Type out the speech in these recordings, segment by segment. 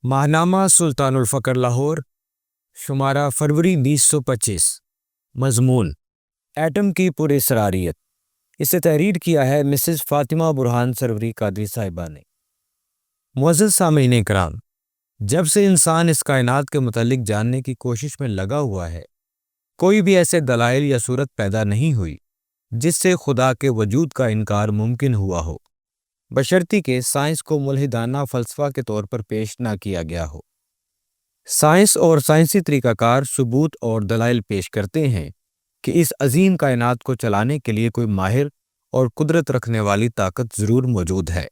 ماہنامہ سلطان الفقر لاہور، شمارہ فروری 1925۔ مضمون: ایٹم کی پر اسراریت۔ اسے تحریر کیا ہے مسز فاطمہ برہان سروری قادری صاحبہ نے۔ معزز سامعین کرام، جب سے انسان اس کائنات کے متعلق جاننے کی کوشش میں لگا ہوا ہے، کوئی بھی ایسے دلائل یا صورت پیدا نہیں ہوئی جس سے خدا کے وجود کا انکار ممکن ہوا ہو، بشرطی کہ سائنس کو ملحدانہ فلسفہ کے طور پر پیش نہ کیا گیا ہو۔ سائنس اور سائنسی طریقہ کار ثبوت اور دلائل پیش کرتے ہیں کہ اس عظیم کائنات کو چلانے کے لیے کوئی ماہر اور قدرت رکھنے والی طاقت ضرور موجود ہے۔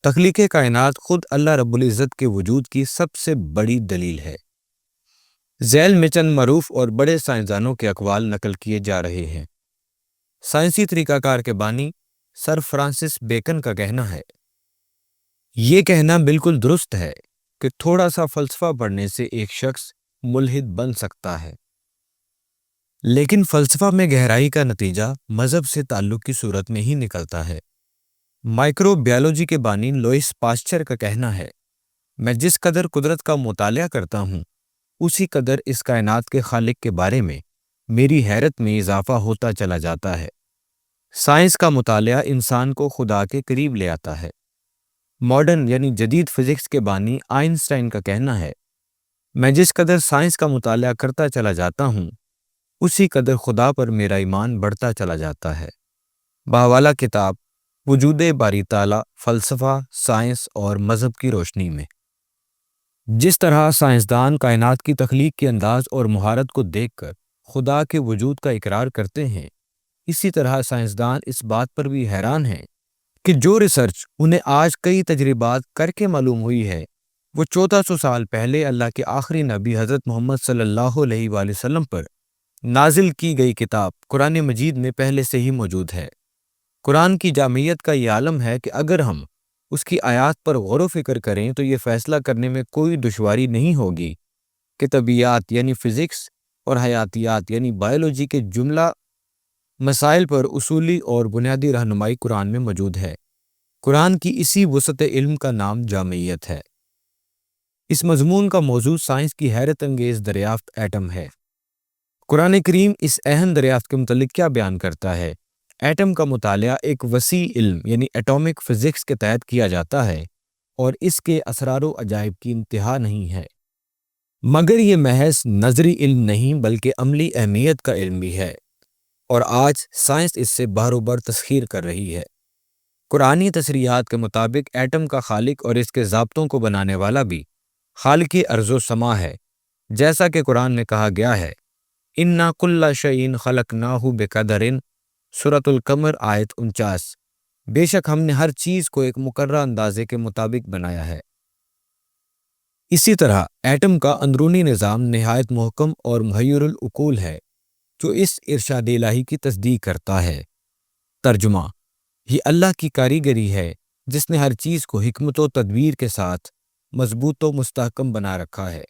تخلیق کائنات خود اللہ رب العزت کے وجود کی سب سے بڑی دلیل ہے۔ ذیل میں چند معروف اور بڑے سائنسدانوں کے اقوال نقل کیے جا رہے ہیں۔ سائنسی طریقہ کار کے بانی سر فرانسس بیکن کا کہنا ہے، یہ کہنا بالکل درست ہے کہ تھوڑا سا فلسفہ پڑھنے سے ایک شخص ملحد بن سکتا ہے، لیکن فلسفہ میں گہرائی کا نتیجہ مذہب سے تعلق کی صورت میں ہی نکلتا ہے۔ مائکرو بیالوجی کے بانی لوئس پاسچر کا کہنا ہے، میں جس قدر قدرت کا مطالعہ کرتا ہوں، اسی قدر اس کائنات کے خالق کے بارے میں میری حیرت میں اضافہ ہوتا چلا جاتا ہے۔ سائنس کا مطالعہ انسان کو خدا کے قریب لے آتا ہے۔ ماڈرن یعنی جدید فزکس کے بانی آئنسٹائن کا کہنا ہے، میں جس قدر سائنس کا مطالعہ کرتا چلا جاتا ہوں، اسی قدر خدا پر میرا ایمان بڑھتا چلا جاتا ہے۔ بحوالہ کتاب وجود باری تعالیٰ، فلسفہ، سائنس اور مذہب کی روشنی میں۔ جس طرح سائنسدان کائنات کی تخلیق کے انداز اور مہارت کو دیکھ کر خدا کے وجود کا اقرار کرتے ہیں، اسی طرح سائنسدان اس بات پر بھی حیران ہیں کہ جو ریسرچ انہیں آج کئی تجربات کر کے معلوم ہوئی ہے، وہ 1400 سال پہلے اللہ کے آخری نبی حضرت محمد صلی اللہ علیہ وآلہ وسلم پر نازل کی گئی کتاب قرآن مجید میں پہلے سے ہی موجود ہے۔ قرآن کی جامعیت کا یہ عالم ہے کہ اگر ہم اس کی آیات پر غور و فکر کریں تو یہ فیصلہ کرنے میں کوئی دشواری نہیں ہوگی کہ طبیعیات یعنی فزکس اور حیاتیات یعنی بائیولوجی کے جملہ مسائل پر اصولی اور بنیادی رہنمائی قرآن میں موجود ہے۔ قرآن کی اسی وسعت علم کا نام جامعیت ہے۔ اس مضمون کا موضوع سائنس کی حیرت انگیز دریافت ایٹم ہے۔ قرآن کریم اس اہم دریافت کے متعلق کیا بیان کرتا ہے؟ ایٹم کا مطالعہ ایک وسیع علم یعنی ایٹامک فزکس کے تحت کیا جاتا ہے اور اس کے اسرار و عجائب کی انتہا نہیں ہے، مگر یہ محض نظری علم نہیں بلکہ عملی اہمیت کا علم بھی ہے، اور آج سائنس اس سے باروبر تسخیر کر رہی ہے۔ قرآنی تصریحات کے مطابق ایٹم کا خالق اور اس کے ضابطوں کو بنانے والا بھی خالق ارض و سما ہے، جیسا کہ قرآن میں کہا گیا ہے، اِنَّا كُلَّ شَيْءٍ خَلَقْنَاهُ بِقَدَرٍ، سورۃ القمر آیت 49۔ بے شک ہم نے ہر چیز کو ایک مقررہ اندازے کے مطابق بنایا ہے۔ اسی طرح ایٹم کا اندرونی نظام نہایت محکم اور محیر العقول ہے، جو اس ارشاد الہی کی تصدیق کرتا ہے۔ ترجمہ: یہ اللہ کی کاریگری ہے جس نے ہر چیز کو حکمت و تدبیر کے ساتھ مضبوط و مستحکم بنا رکھا ہے۔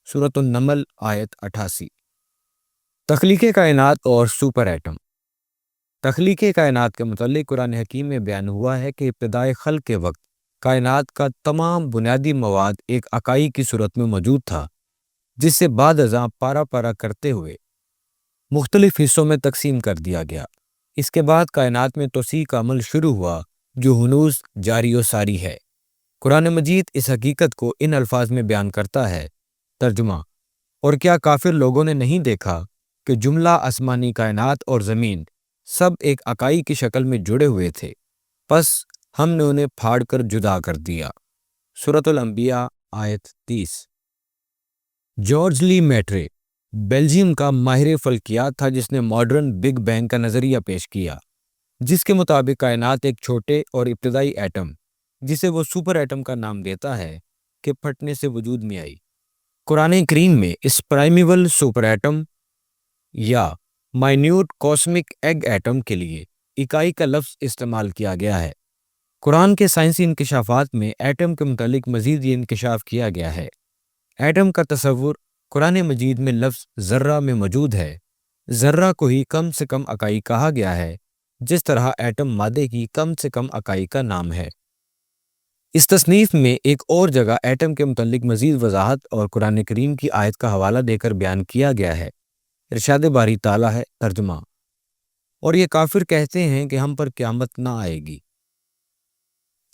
سورۃ النمل آیت 88۔ تخلیق کائنات اور سپر ایٹم۔ تخلیق کائنات کے متعلق قرآن حکیم میں بیان ہوا ہے کہ ابتدائے خلق کے وقت کائنات کا تمام بنیادی مواد ایک اکائی کی صورت میں موجود تھا، جس سے بعد ازاں پارا پارا کرتے ہوئے مختلف حصوں میں تقسیم کر دیا گیا۔ اس کے بعد کائنات میں توسیع کا عمل شروع ہوا جو ہنوز جاری و ساری ہے۔ قرآن مجید اس حقیقت کو ان الفاظ میں بیان کرتا ہے۔ ترجمہ: اور کیا کافر لوگوں نے نہیں دیکھا کہ جملہ آسمانی کائنات اور زمین سب ایک اکائی کی شکل میں جڑے ہوئے تھے، پس ہم نے انہیں پھاڑ کر جدا کر دیا۔ سورۃ الانبیاء آیت 30۔ جارج لی میٹرے بیلجیم کا ماہر فلکیات تھا جس نے ماڈرن بگ بینگ کا نظریہ پیش کیا، جس کے مطابق کائنات ایک چھوٹے اور ابتدائی ایٹم، جسے وہ سپر ایٹم کا نام دیتا ہے، کے پھٹنے سے وجود میں آئی۔ قرآن کریم میں اس پرائمیول سپر ایٹم یا مائنیوٹ کاسمک ایگ ایٹم کے لیے اکائی کا لفظ استعمال کیا گیا ہے۔ قرآن کے سائنسی انکشافات میں ایٹم کے متعلق مزید یہ انکشاف کیا گیا ہے۔ ایٹم کا تصور قرآن مجید میں لفظ ذرہ میں موجود ہے۔ ذرہ کو ہی کم سے کم اکائی کہا گیا ہے، جس طرح ایٹم مادے کی کم سے کم اکائی کا نام ہے۔ اس تصنیف میں ایک اور جگہ ایٹم کے متعلق مزید وضاحت اور قرآن کریم کی آیت کا حوالہ دے کر بیان کیا گیا ہے۔ ارشاد باری تعالیٰ ہے ترجمہ: اور یہ کافر کہتے ہیں کہ ہم پر قیامت نہ آئے گی۔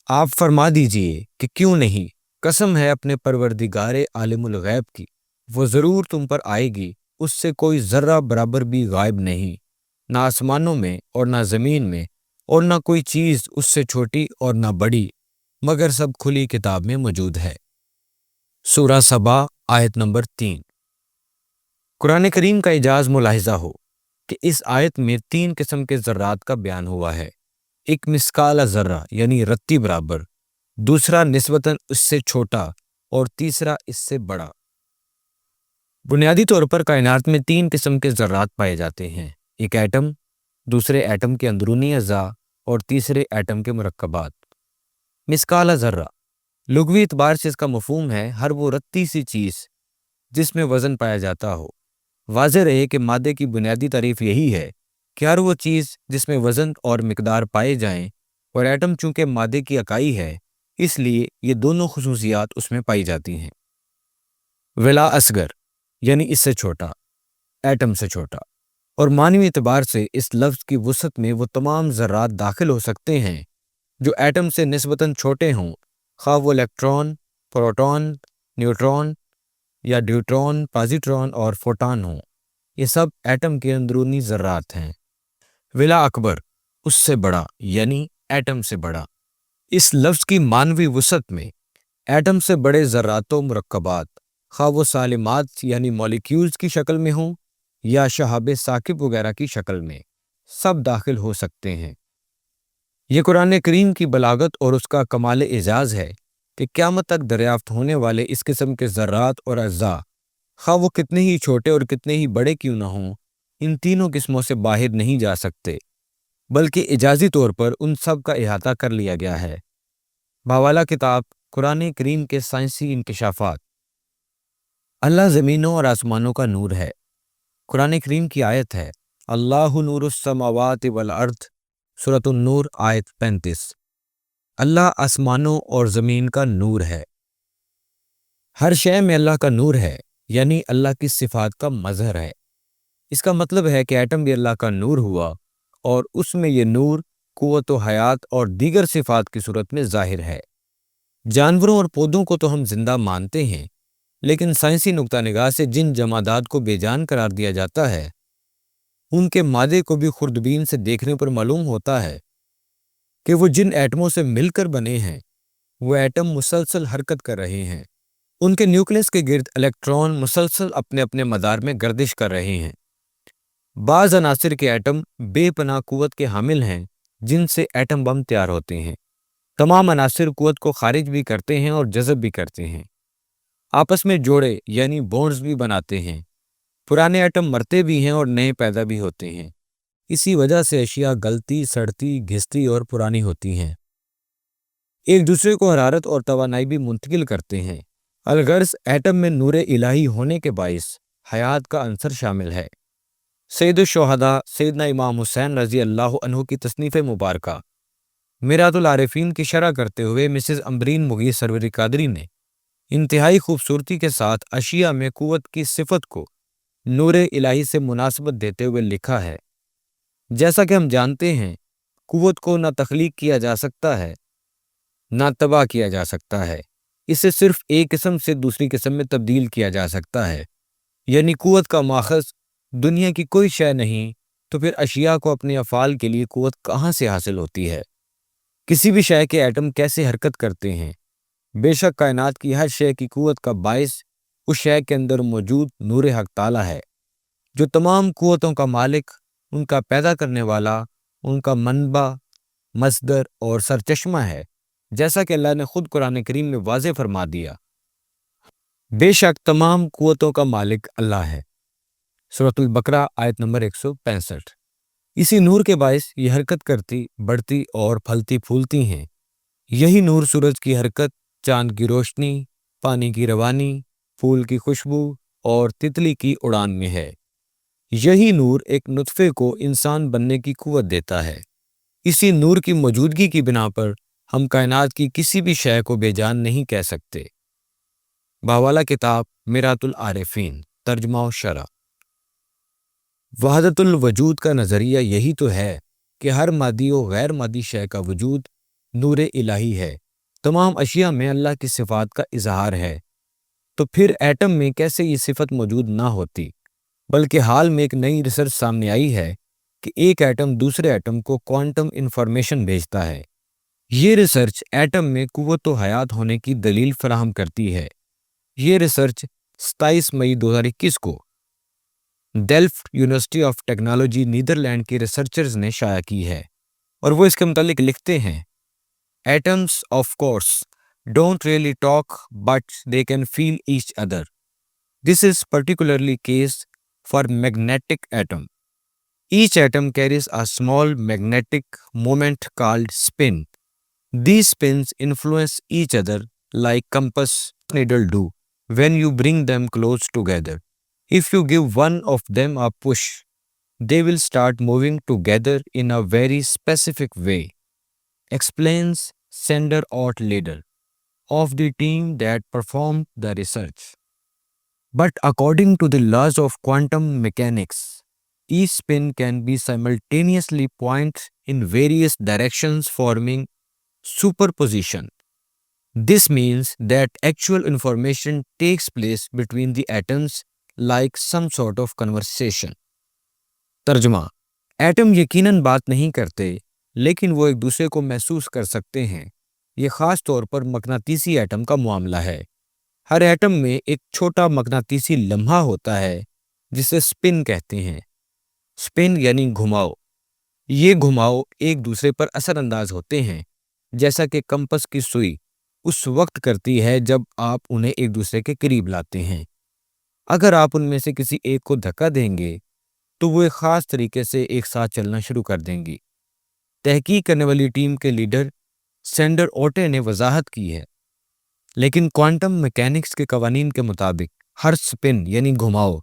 آپ فرما دیجئے کہ کیوں نہیں، قسم ہے اپنے پروردگار عالم الغیب کی، وہ ضرور تم پر آئے گی، اس سے کوئی ذرہ برابر بھی غائب نہیں، نہ آسمانوں میں اور نہ زمین میں، اور نہ کوئی چیز اس سے چھوٹی اور نہ بڑی، مگر سب کھلی کتاب میں موجود ہے۔ سورہ سبا آیت نمبر 3۔ قرآن کریم کا اعجاز ملاحظہ ہو کہ اس آیت میں 3 قسم کے ذرات کا بیان ہوا ہے۔ ایک مثقال ذرہ یعنی رتی برابر، دوسرا نسبتاً اس سے چھوٹا، اور تیسرا اس سے بڑا۔ بنیادی طور پر کائنات میں 3 قسم کے ذرات پائے جاتے ہیں، ایک ایٹم، دوسرے ایٹم کے اندرونی اعضاء، اور تیسرے ایٹم کے مرکبات۔ مثقال ذرہ لغوی اعتبار سے اس کا مفہوم ہے ہر وہ رتی سی چیز جس میں وزن پایا جاتا ہو۔ واضح رہے کہ مادے کی بنیادی تعریف یہی ہے کہ ہر وہ چیز جس میں وزن اور مقدار پائے جائیں، اور ایٹم چونکہ مادے کی اکائی ہے اس لیے یہ دونوں خصوصیات اس میں پائی جاتی ہیں۔ ولا اصغر یعنی اس سے چھوٹا، ایٹم سے چھوٹا، اور معنوی اعتبار سے اس لفظ کی وسعت میں وہ تمام ذرات داخل ہو سکتے ہیں جو ایٹم سے نسبتاً چھوٹے ہوں، خواہ وہ الیکٹران، پروٹون، نیوٹرون یا ڈیوٹرون، پازیٹرون اور فوٹان ہوں، یہ سب ایٹم کے اندرونی ذرات ہیں۔ ولا اکبر اس سے بڑا یعنی ایٹم سے بڑا۔ اس لفظ کی معنوی وسعت میں ایٹم سے بڑے ذرات و مرکبات، خواہ وہ سالمات یعنی مالیکیولز کی شکل میں ہوں یا شہاب ثاقب وغیرہ کی شکل میں، سب داخل ہو سکتے ہیں۔ یہ قرآن کریم کی بلاغت اور اس کا کمال اعجاز ہے کہ قیامت تک دریافت ہونے والے اس قسم کے ذرات اور اجزاء، خواہ وہ کتنے ہی چھوٹے اور کتنے ہی بڑے کیوں نہ ہوں، ان تینوں قسموں سے باہر نہیں جا سکتے، بلکہ اجازی طور پر ان سب کا احاطہ کر لیا گیا ہے۔ باوالا کتاب قرآن کریم کے سائنسی انکشافات۔ اللہ زمینوں اور آسمانوں کا نور ہے۔ قرآن کریم کی آیت ہے، اللہ نور السماوات والارض، سورۃ النور آیت 35۔ اللہ آسمانوں اور زمین کا نور ہے۔ ہر شے میں اللہ کا نور ہے، یعنی اللہ کی صفات کا مظہر ہے۔ اس کا مطلب ہے کہ ایٹم بھی اللہ کا نور ہوا، اور اس میں یہ نور قوت و حیات اور دیگر صفات کی صورت میں ظاہر ہے۔ جانوروں اور پودوں کو تو ہم زندہ مانتے ہیں، لیکن سائنسی نقطہ نگاہ سے جن جمادات کو بے جان قرار دیا جاتا ہے، ان کے مادے کو بھی خوردبین سے دیکھنے پر معلوم ہوتا ہے کہ وہ جن ایٹموں سے مل کر بنے ہیں، وہ ایٹم مسلسل حرکت کر رہے ہیں۔ ان کے نیوکلس کے گرد الیکٹران مسلسل اپنے اپنے مدار میں گردش کر رہے ہیں۔ بعض عناصر کے ایٹم بے پناہ قوت کے حامل ہیں جن سے ایٹم بم تیار ہوتے ہیں۔ تمام عناصر قوت کو خارج بھی کرتے ہیں اور جذب بھی کرتے ہیں، آپس میں جوڑے یعنی بونڈز بھی بناتے ہیں۔ پرانے ایٹم مرتے بھی ہیں اور نئے پیدا بھی ہوتے ہیں۔ اسی وجہ سے اشیاء گلتی، سڑتی، گھستی اور پرانی ہوتی ہیں۔ ایک دوسرے کو حرارت اور توانائی بھی منتقل کرتے ہیں۔ الغرض ایٹم میں نور الہی ہونے کے باعث حیات کا عنصر شامل ہے۔ سید الشہداء سیدنا امام حسین رضی اللہ عنہ کی تصنیف مبارکہ میرات العارفین کی شرح کرتے ہوئے مسز امبرین مغیث سرور قادری نے انتہائی خوبصورتی کے ساتھ اشیاء میں قوت کی صفت کو نور الہی سے مناسبت دیتے ہوئے لکھا ہے، جیسا کہ ہم جانتے ہیں قوت کو نہ تخلیق کیا جا سکتا ہے نہ تباہ کیا جا سکتا ہے، اسے صرف ایک قسم سے دوسری قسم میں تبدیل کیا جا سکتا ہے، یعنی قوت کا ماخذ دنیا کی کوئی شے نہیں تو پھر اشیاء کو اپنے افعال کے لیے قوت کہاں سے حاصل ہوتی ہے؟ کسی بھی شے کے ایٹم کیسے حرکت کرتے ہیں؟ بے شک کائنات کی ہر شے کی قوت کا باعث اس شے کے اندر موجود نور حق تعالی ہے، جو تمام قوتوں کا مالک، ان کا پیدا کرنے والا، ان کا منبع، مصدر اور سرچشمہ ہے، جیسا کہ اللہ نے خود قرآن کریم میں واضح فرما دیا، بے شک تمام قوتوں کا مالک اللہ ہے۔ سورۃ البقرہ آیت نمبر 165۔ اسی نور کے باعث یہ حرکت کرتی، بڑھتی اور پھلتی پھولتی ہیں۔ یہی نور سورج کی حرکت، چاند کی روشنی، پانی کی روانی، پھول کی خوشبو اور تتلی کی اڑان میں ہے۔ یہی نور ایک نطفے کو انسان بننے کی قوت دیتا ہے۔ اسی نور کی موجودگی کی بنا پر ہم کائنات کی کسی بھی شے کو بے جان نہیں کہہ سکتے۔ بحوالہ کتاب میرات العارفین، ترجمہ و شرح۔ وحدت الوجود کا نظریہ یہی تو ہے کہ ہر مادی و غیر مادی شے کا وجود نور الہی ہے، تمام اشیاء میں اللہ کی صفات کا اظہار ہے۔ تو پھر ایٹم میں کیسے یہ صفت موجود نہ ہوتی؟ بلکہ حال میں ایک نئی ریسرچ سامنے آئی ہے کہ ایک ایٹم دوسرے ایٹم کو کوانٹم انفارمیشن بھیجتا ہے۔ یہ ریسرچ ایٹم میں قوت و حیات ہونے کی دلیل فراہم کرتی ہے۔ یہ ریسرچ 27 مئی 2021 کو Delft university of technology Netherland کے ریسرچرز نے شائع کی ہے، اور وہ اس کے متعلق لکھتے ہیں: atoms of course don't really talk, but they can feel each other. This is particularly case for magnetic atom. Each atom carries a small magnetic moment called spin. These spins influence each other like compass needle do when you bring them close together. If you give one of them a push, they will start moving together in a very specific way, explains Sander Ott Lader of the team that performed the research. But according to the laws of quantum mechanics, each spin can be simultaneously pointed in various directions, forming superposition. This means that actual information takes place between the atoms like some sort of conversation. ترجمہ: atom یقیناً بات نہیں کرتے، لیکن وہ ایک دوسرے کو محسوس کر سکتے ہیں۔ یہ خاص طور پر مقناطیسی ایٹم کا معاملہ ہے۔ ہر ایٹم میں ایک چھوٹا مقناطیسی لمحہ ہوتا ہے جسے سپن کہتے ہیں۔ سپن یعنی گھماؤ۔ یہ گھماؤ ایک دوسرے پر اثر انداز ہوتے ہیں، جیسا کہ کمپس کی سوئی اس وقت کرتی ہے جب آپ انہیں ایک دوسرے کے قریب لاتے ہیں۔ اگر آپ ان میں سے کسی ایک کو دھکا دیں گے تو وہ ایک خاص طریقے سے ایک ساتھ چلنا شروع کر دیں گی۔ تحقیق کرنے والی ٹیم کے لیڈر سینڈر اوٹے نے وضاحت کی ہے، لیکن کوانٹم میکینکس کے قوانین کے مطابق ہر سپن یعنی گھماؤ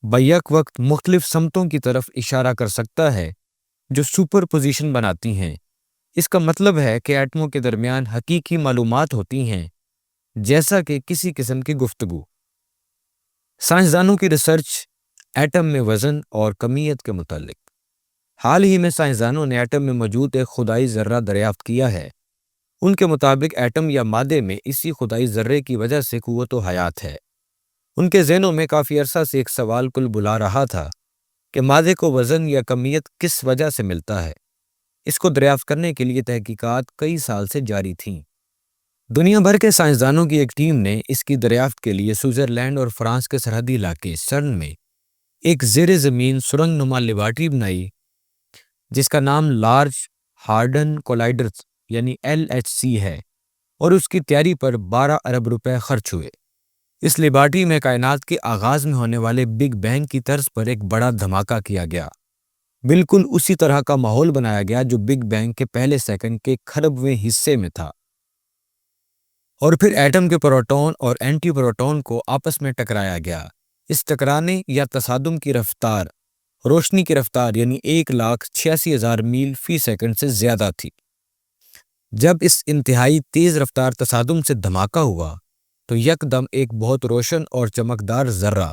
بیک وقت مختلف سمتوں کی طرف اشارہ کر سکتا ہے جو سپر پوزیشن بناتی ہیں۔ اس کا مطلب ہے کہ ایٹموں کے درمیان حقیقی معلومات ہوتی ہیں، جیسا کہ کسی قسم کی گفتگو۔ سائنسدانوں کی ریسرچ ایٹم میں وزن اور کمیت کے متعلق۔ حال ہی میں سائنسدانوں نے ایٹم میں موجود ایک خدائی ذرہ دریافت کیا ہے۔ ان کے مطابق ایٹم یا مادے میں اسی خدائی ذرے کی وجہ سے قوت و حیات ہے۔ ان کے ذہنوں میں کافی عرصہ سے ایک سوال کل بلا رہا تھا کہ مادے کو وزن یا کمیت کس وجہ سے ملتا ہے۔ اس کو دریافت کرنے کے لیے تحقیقات کئی سال سے جاری تھیں۔ دنیا بھر کے سائنسدانوں کی ایک ٹیم نے اس کی دریافت کے لیے سوئٹزرلینڈ اور فرانس کے سرحدی علاقے سرن میں ایک زیر زمین سرنگ نما لیبارٹری بنائی، جس کا نام لارج ہارڈن کولائڈر یعنی LHC ہے، اور اس کی تیاری پر 12 ارب روپے خرچ ہوئے۔ اس لیبارٹری میں کائنات کے آغاز میں ہونے والے بگ بینگ کی طرز پر ایک بڑا دھماکہ کیا گیا۔ بالکل اسی طرح کا ماحول بنایا گیا جو بگ بینگ کے پہلے سیکنڈ کے کھربویں حصے میں تھا، اور پھر ایٹم کے پروٹون اور اینٹی پروٹون کو آپس میں ٹکرایا گیا۔ اس ٹکرانے یا تصادم کی رفتار روشنی کی رفتار یعنی 1,86,000 میل فی سیکنڈ سے زیادہ تھی۔ جب اس انتہائی تیز رفتار تصادم سے دھماکہ ہوا تو یکدم ایک بہت روشن اور چمکدار ذرہ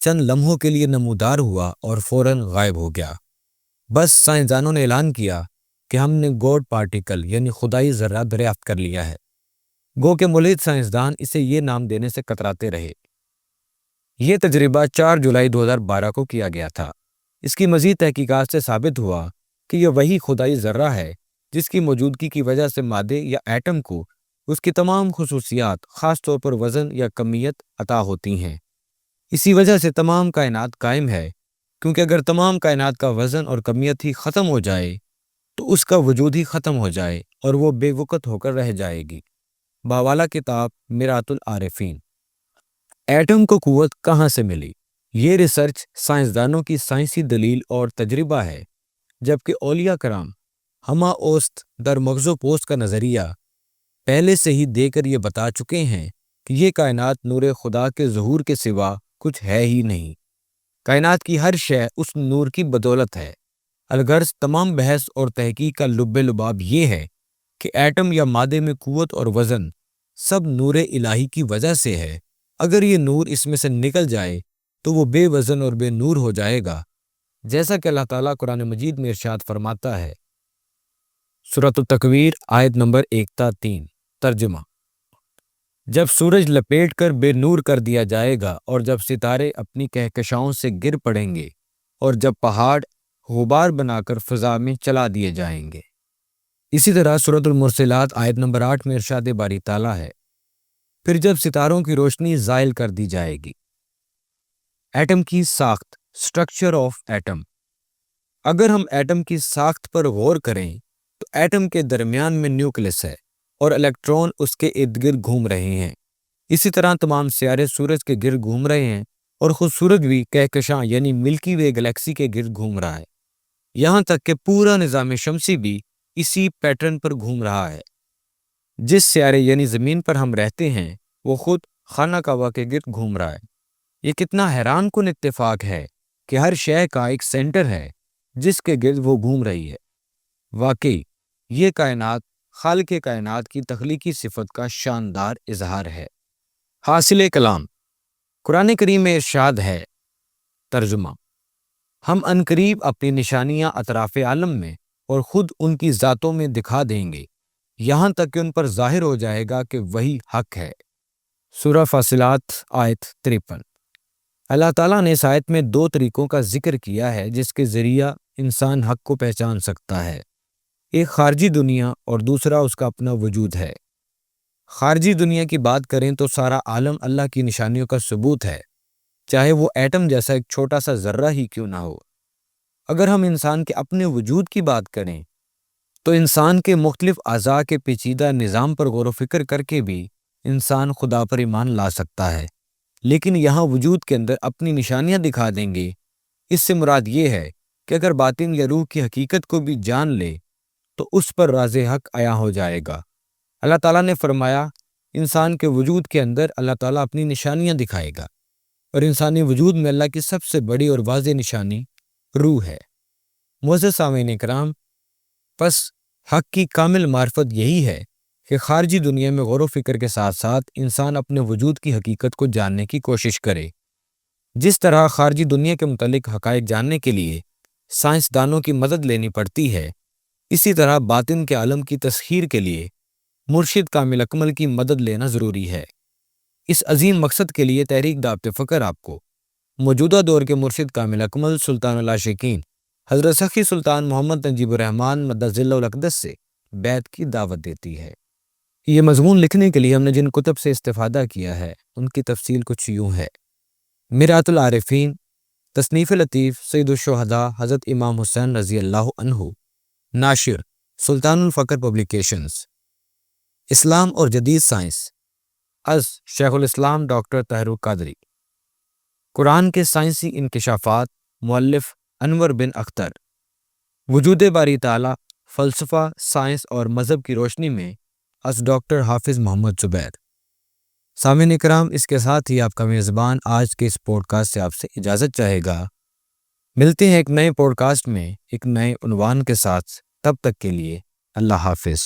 چند لمحوں کے لیے نمودار ہوا اور فوراً غائب ہو گیا۔ بس سائنسدانوں نے اعلان کیا کہ ہم نے گوڈ پارٹیکل یعنی خدائی ذرہ دریافت کر لیا ہے۔ گو کہ ملحد سائنسدان اسے یہ نام دینے سے کتراتے رہے۔ یہ تجربہ 4 جولائی 2012 کو کیا گیا تھا۔ اس کی مزید تحقیقات سے ثابت ہوا کہ یہ وہی خدائی ذرہ ہے جس کی موجودگی کی وجہ سے مادے یا ایٹم کو اس کی تمام خصوصیات، خاص طور پر وزن یا کمیت عطا ہوتی ہیں۔ اسی وجہ سے تمام کائنات قائم ہے، کیونکہ اگر تمام کائنات کا وزن اور کمیت ہی ختم ہو جائے تو اس کا وجود ہی ختم ہو جائے اور وہ بے وقت ہو کر رہ جائے گی۔ بحوالہ کتاب میرات العارفین۔ ایٹم کو قوت کہاں سے ملی؟ یہ ریسرچ سائنسدانوں کی سائنسی دلیل اور تجربہ ہے، جبکہ اولیاء کرام ہمہ اوست در مغز و پوست کا نظریہ پہلے سے ہی دے کر یہ بتا چکے ہیں کہ یہ کائنات نور خدا کے ظہور کے سوا کچھ ہے ہی نہیں۔ کائنات کی ہر شے اس نور کی بدولت ہے۔ الغرض تمام بحث اور تحقیق کا لب لباب یہ ہے کہ ایٹم یا مادے میں قوت اور وزن سب نور الہی کی وجہ سے ہے۔ اگر یہ نور اس میں سے نکل جائے تو وہ بے وزن اور بے نور ہو جائے گا، جیسا کہ اللہ تعالیٰ قرآن مجید میں ارشاد فرماتا ہے۔ سورۃ التکویر آیت نمبر 1 تا 3 ترجمہ: جب سورج لپیٹ کر بے نور کر دیا جائے گا، اور جب ستارے اپنی کہکشاؤں سے گر پڑیں گے، اور جب پہاڑ غبار بنا کر فضا میں چلا دیے جائیں گے۔ اسی طرح سورۃ المرسلات آیت نمبر 8 میں ارشاد باری تعالیٰ ہے، پھر جب ستاروں کی روشنی زائل کر دی جائے گی۔ ایٹم کی ساخت، سٹرکچر آف ایٹم۔ اگر ہم ایٹم کی ساخت پر غور کریں تو ایٹم کے درمیان میں نیوکلس ہے اور الیکٹران اس کے ارد گرد گھوم رہے ہیں۔ اسی طرح تمام سیارے سورج کے گرد گھوم رہے ہیں، اور خود سورج بھی کہکشاں یعنی ملکی وے گلیکسی کے گرد گھوم رہا ہے، یہاں تک کہ پورا نظام شمسی بھی اسی پیٹرن پر گھوم رہا ہے۔ جس سیارے یعنی زمین پر ہم رہتے ہیں وہ خود خانہ کعبہ کے گرد گھوم رہا ہے۔ یہ کتنا حیران کن اتفاق ہے کہ ہر شے کا ایک سینٹر ہے جس کے گرد وہ گھوم رہی ہے۔ واقعی یہ کائنات خالق کائنات کی تخلیقی صفت کا شاندار اظہار ہے۔ حاصل کلام: قرآن کریم میں ارشاد ہے، ترجمہ: ہم عنقریب اپنی نشانیاں اطراف عالم میں اور خود ان کی ذاتوں میں دکھا دیں گے، یہاں تک کہ ان پر ظاہر ہو جائے گا کہ وہی حق ہے۔ سورہ فاصلات آیت 53۔ اللہ تعالیٰ نے اس آیت میں 2 طریقوں کا ذکر کیا ہے جس کے ذریعہ انسان حق کو پہچان سکتا ہے۔ ایک خارجی دنیا اور دوسرا اس کا اپنا وجود ہے۔ خارجی دنیا کی بات کریں تو سارا عالم اللہ کی نشانیوں کا ثبوت ہے، چاہے وہ ایٹم جیسا ایک چھوٹا سا ذرہ ہی کیوں نہ ہو۔ اگر ہم انسان کے اپنے وجود کی بات کریں تو انسان کے مختلف اعضاء کے پیچیدہ نظام پر غور و فکر کر کے بھی انسان خدا پر ایمان لا سکتا ہے، لیکن یہاں وجود کے اندر اپنی نشانیاں دکھا دیں گے۔ اس سے مراد یہ ہے کہ اگر باطن یا روح کی حقیقت کو بھی جان لے تو اس پر راز حق عیاں ہو جائے گا۔ اللہ تعالیٰ نے فرمایا، انسان کے وجود کے اندر اللہ تعالیٰ اپنی نشانیاں دکھائے گا، اور انسانی وجود میں اللہ کی سب سے بڑی اور واضح نشانی روح ہے۔ معزز سامعین کرام، پس حق کی کامل معرفت یہی ہے کہ خارجی دنیا میں غور و فکر کے ساتھ ساتھ انسان اپنے وجود کی حقیقت کو جاننے کی کوشش کرے۔ جس طرح خارجی دنیا کے متعلق حقائق جاننے کے لیے سائنسدانوں کی مدد لینی پڑتی ہے، اسی طرح باطن کے عالم کی تسخیر کے لیے مرشد کامل اکمل کی مدد لینا ضروری ہے۔ اس عظیم مقصد کے لیے تحریک دعوت فکر آپ کو موجودہ دور کے مرشد کامل اکمل سلطان العاشقین حضرت سخی سلطان محمد نجیب الرحمن مدد ذلہ الاقدس سے بیعت کی دعوت دیتی ہے۔ یہ مضمون لکھنے کے لیے ہم نے جن کتب سے استفادہ کیا ہے ان کی تفصیل کچھ یوں ہے: مرآت العارفین، تصنیف لطیف سید الشہداء حضرت امام حسین رضی اللہ عنہ، ناشر سلطان الفقر پبلیکیشنز، اسلام اور جدید سائنس از شیخ الاسلام ڈاکٹر طاہر القادری، قرآن کے سائنسی انکشافات مؤلف انور بن اختر، وجود باری تعالیٰ فلسفہ، سائنس اور مذہب کی روشنی میں از ڈاکٹر حافظ محمد زبیر۔ سامعین کرام، اس کے ساتھ ہی آپ کا میزبان آج کے اس پوڈ کاسٹ سے آپ سے اجازت چاہے گا۔ ملتے ہیں ایک نئے پوڈ کاسٹ میں ایک نئے عنوان کے ساتھ، تب تک کے لیے اللہ حافظ۔